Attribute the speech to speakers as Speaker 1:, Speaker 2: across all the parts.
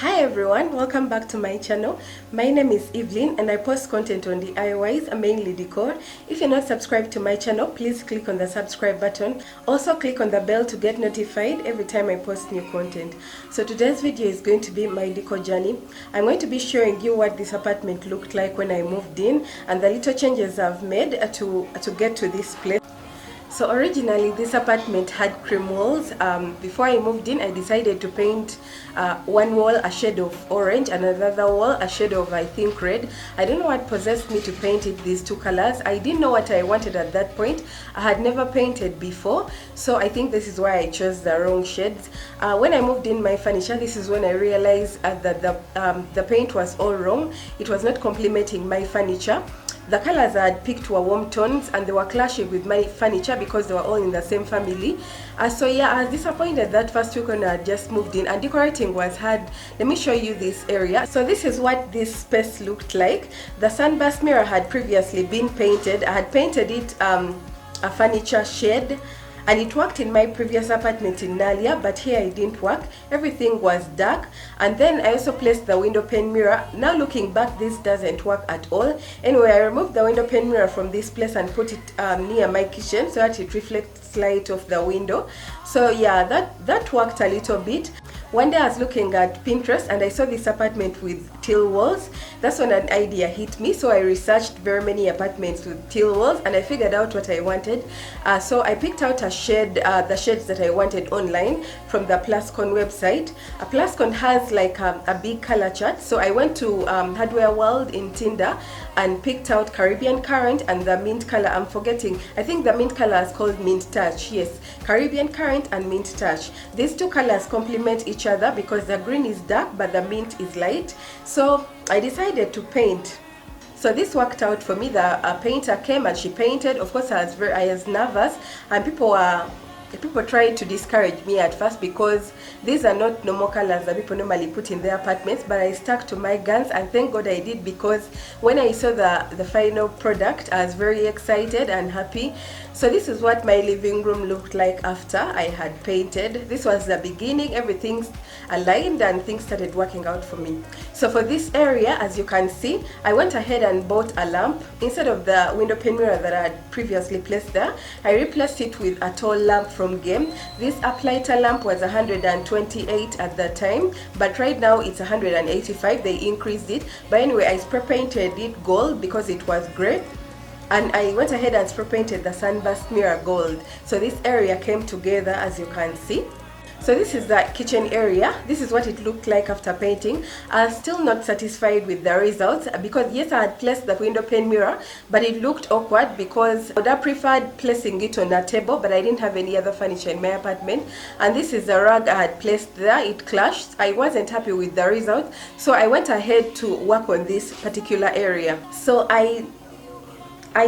Speaker 1: Hi everyone, welcome back to my channel. My name is Evelyn and I post content on DIYs and mainly decor. If you're not subscribed to my channel, please click on the subscribe button. Also click on the bell to get notified every time I post new content. So today's video is going to be my decor journey. I'm going to be showing you what this apartment looked like when I moved in and the little changes I've made to get to this place. So originally this apartment had cream walls. Before I moved in, I decided to paint one wall a shade of orange and another wall a shade of, I think, red. I don't know what possessed me to paint it these two colors. I didn't know what I wanted at that point. I had never painted before, so I think this is why I chose the wrong shades. When I moved in my furniture, this is when I realized that the paint was all wrong. It was not complementing my furniture. The colors I had picked were warm tones and they were clashing with my furniture because they were all in the same family. So yeah, I was disappointed that first week when I had just moved in and decorating was hard. Let me show you this area. So this is what this space looked like. The sunburst mirror had previously been painted. I had painted it a furniture shade. And it worked in my previous apartment in Nalia, but here it didn't work. Everything was dark. And then I also placed the window pane mirror. Now looking back, this doesn't work at all. Anyway, I removed the window pane mirror from this place and put it near my kitchen so that it reflects light off the window. So yeah, that worked a little bit. One day I was looking at Pinterest and I saw this apartment with teal walls. That's when an idea hit me, so I researched very many apartments with teal walls and I figured out what I wanted. So I picked out a shade, the shades that I wanted online from the Plascon website. Plascon has like a big color chart, so I went to Hardware World in Tinder and picked out Caribbean Current and the mint color. I'm forgetting, I think the mint color is called Mint Touch. Yes, Caribbean Current and Mint Touch. These two colors complement each other because the green is dark but the mint is light. So I decided to paint. So this worked out for me. The painter came and she painted. Of course I was nervous and people tried to discourage me at first because these are not normal colors that people normally put in their apartments, but I stuck to my guns and thank God I did, because when I saw the final product I was very excited and happy. So this is what my living room looked like after I had painted. This was the beginning. Everything aligned and things started working out for me. So for this area, as you can see, I went ahead and bought a lamp. Instead of the window pane mirror that I had previously placed there, I replaced it with a tall lamp from Game. This uplighter lamp was 128 at the time, but right now it's 185. They increased it. But anyway, I spray painted it gold because it was gray. And I went ahead and spray painted the sunburst mirror gold. So this area came together, as you can see. So this is the kitchen area. This is what it looked like after painting. I'm still not satisfied with the results because yes, I had placed the window pane mirror, but it looked awkward because I would have preferred placing it on a table, but I didn't have any other furniture in my apartment. And this is the rug I had placed there. It clashed. I wasn't happy with the result, so I went ahead to work on this particular area. So I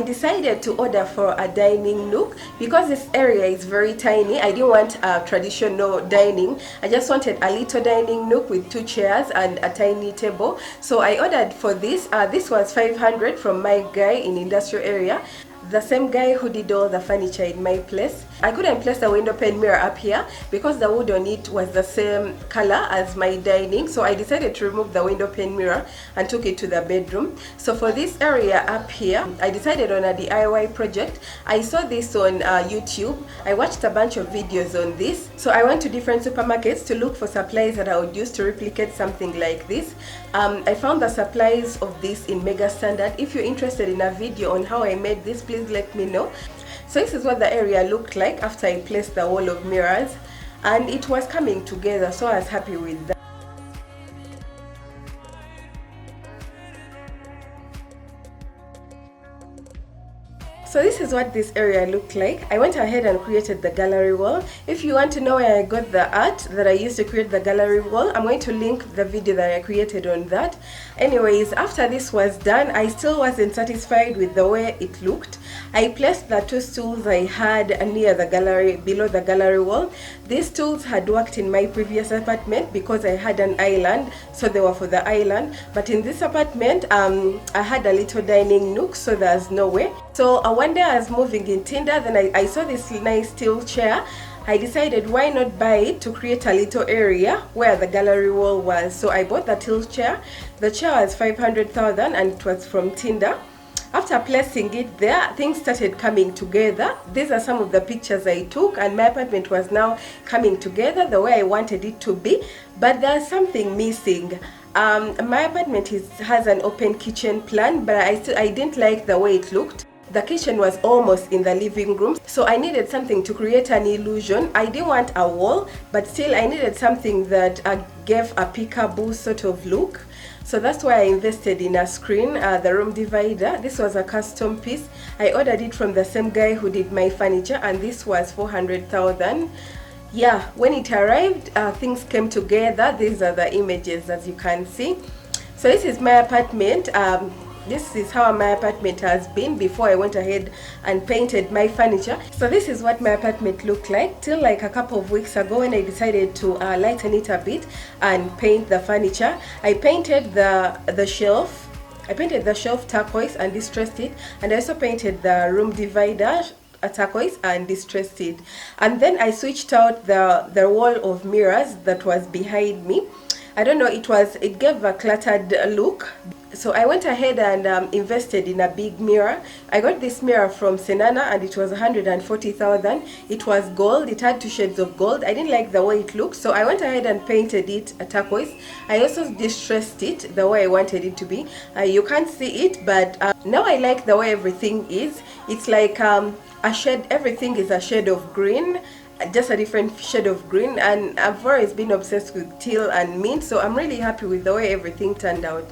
Speaker 1: decided to order for a dining nook because this area is very tiny. I didn't want a traditional dining. I just wanted a little dining nook with 2 chairs and a tiny table. So I ordered for this. This was 500 from my guy in industrial area. The same guy who did all the furniture in my place. I couldn't place the window pane mirror up here because the wood on it was the same color as my dining, so I decided to remove the window pane mirror and took it to the bedroom. So for this area up here, I decided on a DIY project. I saw this on YouTube. I watched a bunch of videos on this, so I went to different supermarkets to look for supplies that I would use to replicate something like this. I found the supplies of this in Mega Standard. If you're interested in a video on how I made this, please let me know. So this is what the area looked like after I placed the wall of mirrors, and it was coming together, so I was happy with that. So this is what this area looked like. I went ahead and created the gallery wall. If you want to know where I got the art that I used to create the gallery wall, I'm going to link the video that I created on that. Anyways, after this was done, I still wasn't satisfied with the way it looked. I placed the 2 stools I had near the gallery, below the gallery wall. These stools had worked in my previous apartment because I had an island, so they were for the island. But in this apartment, I had a little dining nook, so there's no way. So one day I was moving in Tinder, then I saw this nice steel chair. I decided why not buy it to create a little area where the gallery wall was. So I bought the tilt chair. The chair was 500,000 and it was from Tinder. After placing it there, things started coming together. These are some of the pictures I took, and my apartment was now coming together the way I wanted it to be. But there's something missing. My apartment has an open kitchen plan, but I didn't like the way it looked. The kitchen was almost in the living room, so I needed something to create an illusion. I didn't want a wall, but still I needed something that gave a peekaboo sort of look. So that's why I invested in a screen, the room divider. This was a custom piece. I ordered it from the same guy who did my furniture, and this was 400,000. Yeah, when it arrived, things came together. These are the images, as you can see. So this is my apartment. This is how my apartment has been before I went ahead and painted my furniture. So this is what my apartment looked like till like a couple of weeks ago when I decided to lighten it a bit and paint the furniture. I painted the shelf. I painted the shelf turquoise and distressed it, and I also painted the room divider turquoise and distressed it. And then I switched out the wall of mirrors that was behind me. I don't know, it gave a cluttered look. So I went ahead and invested in a big mirror. I got this mirror from Senana and it was 140,000. It was gold. It had 2 shades of gold. I didn't like the way it looked, so I went ahead and painted it a turquoise. I also distressed it the way I wanted it to be. You can't see it, but now I like the way everything is. It's like a shade. Everything is a shade of green, just a different shade of green, and I've always been obsessed with teal and mint, so I'm really happy with the way everything turned out.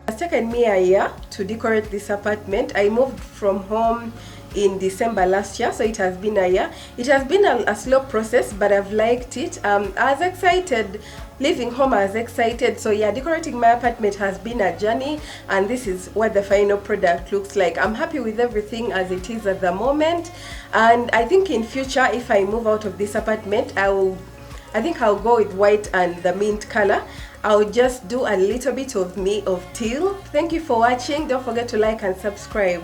Speaker 1: It's taken me a year to decorate this apartment. I moved from home in December last year, so it has been a year. It has been a slow process, but I've liked it. I was excited. Leaving home, I was excited. So yeah, decorating my apartment has been a journey, and this is what the final product looks like. I'm happy with everything as it is at the moment, and I think in future, if I move out of this apartment, I think I'll go with white and the mint color. I'll just do a little bit of teal. Thank you for watching. Don't forget to like and subscribe.